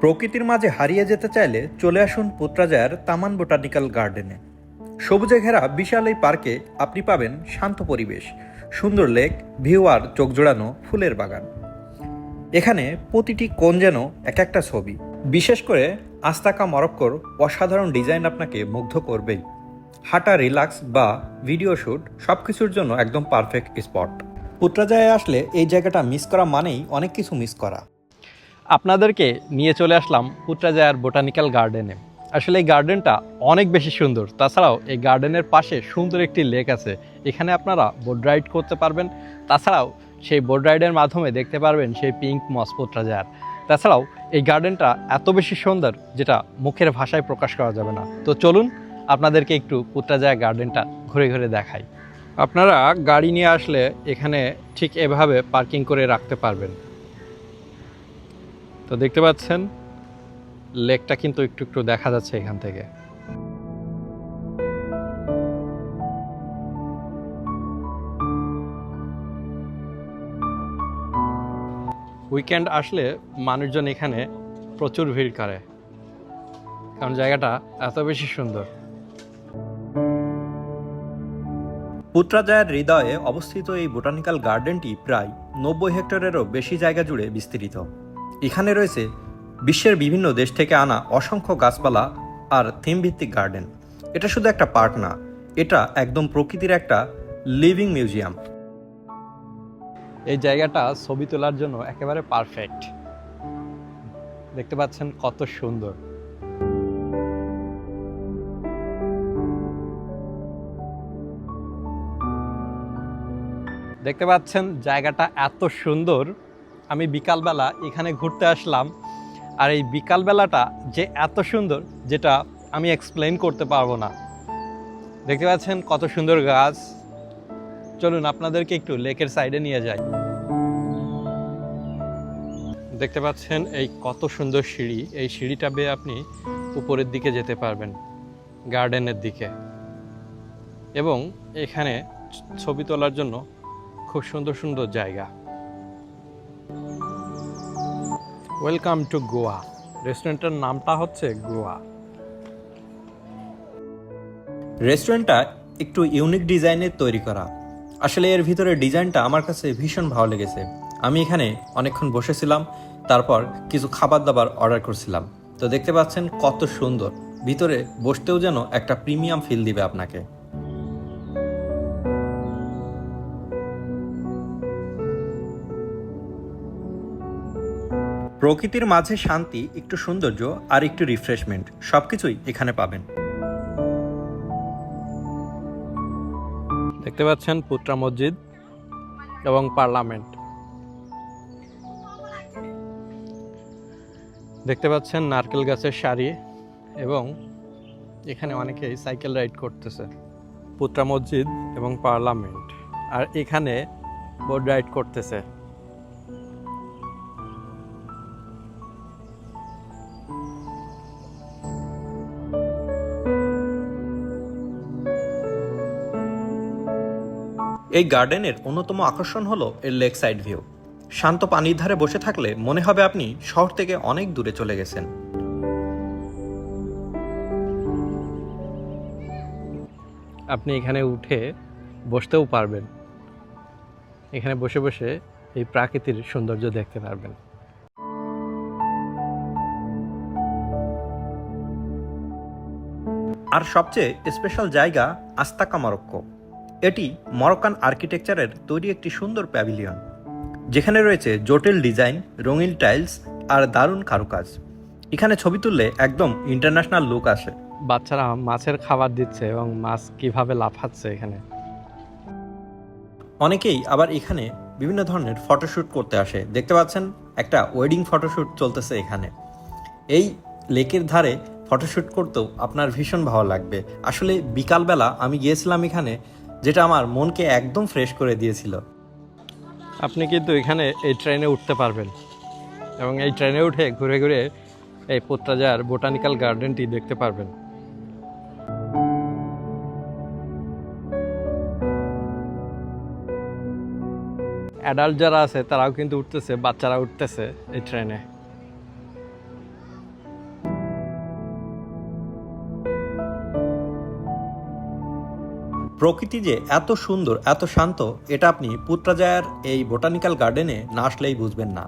প্রকৃতির মাঝে হারিয়ে যেতে চাইলে চলে আসুন পুত্রাজায়ার তামান বোটানিক্যাল গার্ডেনে। সবুজে ঘেরা বিশাল এই পার্কে আপনি পাবেন শান্ত পরিবেশ, সুন্দর লেক, ভিউ আর চোখ জোড়ানো ফুলের বাগান। এখানে প্রতিটি কোণ যেন এক একটা ছবি। বিশেষ করে আস্তাকা মরক্কোর অসাধারণ ডিজাইন আপনাকে মুগ্ধ করবেই। হাঁটা, রিল্যাক্স বা ভিডিও শ্যুট সব কিছুর জন্য একদম পারফেক্ট স্পট। পুত্রাজায়ায় আসলে এই জায়গাটা মিস করা মানেই অনেক কিছু মিস করা। আপনাদেরকে নিয়ে চলে আসলাম পুত্রাজায়ার বোটানিক্যাল গার্ডেনে। আসলে এই গার্ডেনটা অনেক বেশি সুন্দর। তাছাড়াও এই গার্ডেনের পাশে সুন্দর একটি লেক আছে, এখানে আপনারা বোট রাইড করতে পারবেন। তাছাড়াও সেই বোট রাইডের মাধ্যমে দেখতে পারবেন সেই পিঙ্ক মস পুত্রাজায়ার। তাছাড়াও এই গার্ডেনটা এত বেশি সুন্দর যেটা মুখের ভাষায় প্রকাশ করা যাবে না। তো চলুন আপনাদেরকে একটু পুত্রাজায়া গার্ডেনটা ঘুরে ঘুরে দেখাই। আপনারা গাড়ি নিয়ে আসলে এখানে ঠিক এভাবে পার্কিং করে রাখতে পারবেন। তো দেখতে পাচ্ছেন লেকটা কিন্তু একটু একটু দেখা যাচ্ছে এখান থেকে। উইকেন্ড আসলে মানুষজন এখানে প্রচুর ভিড় করে, কারণ জায়গাটা এত বেশি সুন্দর। পুত্রাজায়ার হৃদয়ে অবস্থিত এই বোটানিক্যাল গার্ডেনটি প্রায় 90 হেক্টরেরও বেশি জায়গা জুড়ে বিস্তৃত। এখানে রয়েছে বিশ্বের বিভিন্ন দেশ থেকে আনা অসংখ্য গাছপালা আর থিম ভিত্তিক গার্ডেন। এটা শুধু একটা পার্ক না, এটা একদম প্রকৃতির একটা লিভিং মিউজিয়াম। এই জায়গাটা ছবি তোলার জন্য একেবারে পারফেক্ট। দেখতে পাচ্ছেন কত সুন্দর। দেখতে পাচ্ছেন জায়গাটা এত সুন্দর। আমি বিকালবেলা এখানে ঘুরতে আসলাম, আর এই বিকালবেলাটা যে এত সুন্দর যেটা আমি এক্সপ্লেইন করতে পারবো না। দেখতে পাচ্ছেন কত সুন্দর গাছ। চলুন আপনাদেরকে একটু লেকের সাইডে নিয়ে যাই। দেখতে পাচ্ছেন এই কত সুন্দর সিঁড়ি, এই সিঁড়িটা বেয়ে আপনি উপরের দিকে যেতে পারবেন গার্ডেনের দিকে, এবং এখানে ছবি তোলার জন্য খুব সুন্দর সুন্দর জায়গা। Welcome to Goa. রেস্টুরেন্টের নামটা হচ্ছে গোয়া। রেস্টুরেন্টটা একটু ইউনিক ডিজাইনের তৈরি করা। আসলে এর ভিতরে ডিজাইনটা আমার কাছে ভীষণ ভালো লেগেছে। আমি এখানে অনেকক্ষণ বসেছিলাম, তারপর কিছু খাবার দাবার অর্ডার করছিলাম। তো দেখতে পাচ্ছেন কত সুন্দর, ভিতরে বসতেও যেন একটা প্রিমিয়াম ফিল দিবে আপনাকে। প্রকৃতির মাঝে শান্তি, একটু সৌন্দর্য আর একটু রিফ্রেশমেন্ট সবকিছুই এখানে পাবেন। দেখতে পাচ্ছেন পুত্রা মসজিদ এবং পার্লামেন্ট। দেখতে পাচ্ছেন নারকেল গাছের সারি, এবং এখানে অনেকেই সাইকেল রাইড করতেছে। পুত্রা মসজিদ এবং পার্লামেন্ট, আর এখানে বোট রাইড করতেছে। এই গার্ডেনের অন্যতম আকর্ষণ হলো এর লেক সাইড ভিউ। শান্ত পানির ধারে বসে থাকলে মনে হবে আপনি শহর থেকে অনেক দূরে চলে গেছেন। আপনি এখানে উঠে বসতেও পারবেন। এখানে বসে বসে এই প্রাকৃতির সৌন্দর্য দেখতে পারবেন। আর সবচেয়ে স্পেশাল জায়গা আস্তাকা মরক্কো। এটি মরক্কান আর্কিটেকচারের তৈরি একটি সুন্দর প্যাভিলিয়ন, যেখানে রয়েছে জটিল ডিজাইন, রঙিন টাইলস আর দারুণ কারুকাজ। এখানে ছবি তুললে একদম ইন্টারন্যাশনাল লুক আসে। বাচ্চারা মাছের খাবার দিচ্ছে এবং মাছ কিভাবে লাফাচ্ছে এখানে। অনেকেই আবার এখানে বিভিন্ন ধরনের ফটোশ্যুট করতে আসে। দেখতে পাচ্ছেন একটা ওয়েডিং ফটোশ্যুট চলতেছে এখানে। এই লেকের ধারে ফটোশ্যুট করতেও আপনার ভীষণ ভালো লাগবে। আসলে বিকালবেলা আমি গিয়েছিলাম এখানে, যেটা আমার মনকে একদম ফ্রেশ করে দিয়েছিল। আপনি কিন্তু এখানে এই ট্রেনে উঠতে পারবেন, এবং এই ট্রেনে উঠে ঘুরে ঘুরে এই পুত্রাজায়ার বোটানিক্যাল গার্ডেনটি দেখতে পারবেন। অ্যাডাল্ট যারা আছে তারাও কিন্তু উঠতেছে, বাচ্চারা উঠতেছে এই ট্রেনে। প্রকৃতি যে এত সুন্দর, এত শান্ত, এটা আপনি পুত্রাজায়ার এই বোটানিক্যাল গার্ডেনে না আসলেই বুঝবেন না।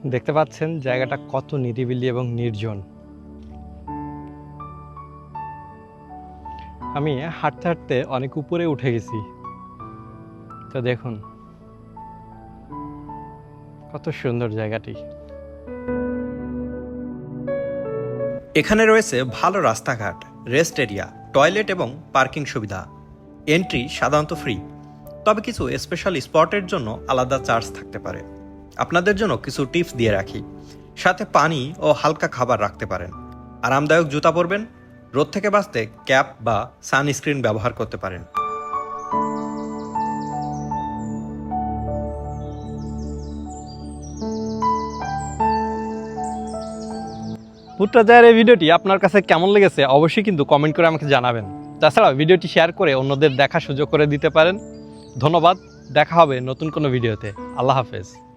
দেখতে পাচ্ছেন জায়গাটা কত নিরিবিলি এবং নির্জন। আমি হাঁটতে হাঁটতে অনেক উপরে উঠে গেছি। তো দেখুন কত সুন্দর জায়গাটি। এখানে রয়েছে ভালো রাস্তাঘাট, রেস্ট এরিয়া, টয়লেট এবং পার্কিং সুবিধা। এন্ট্রি সাধারণত ফ্রি, তবে কিছু স্পেশাল স্পটের জন্য আলাদা চার্জ থাকতে পারে। আপনাদের জন্য কিছু টিপস দিয়ে রাখি। সাথে পানি ও হালকা খাবার রাখতে পারেন। আরামদায়ক জুতা পরবেন। রোদ থেকে বাঁচতে ক্যাপ বা সানস্ক্রিন ব্যবহার করতে পারেন। পুত্রাজায়ার এই ভিডিওটি আপনার কাছে কেমন লেগেছে অবশ্যই কিন্তু কমেন্ট করে আমাকে জানাবেন। তাছাড়াও ভিডিওটি শেয়ার করে অন্যদের দেখার সুযোগ করে দিতে পারেন। ধন্যবাদ। দেখা হবে নতুন কোনো ভিডিওতে। আল্লাহ হাফেজ।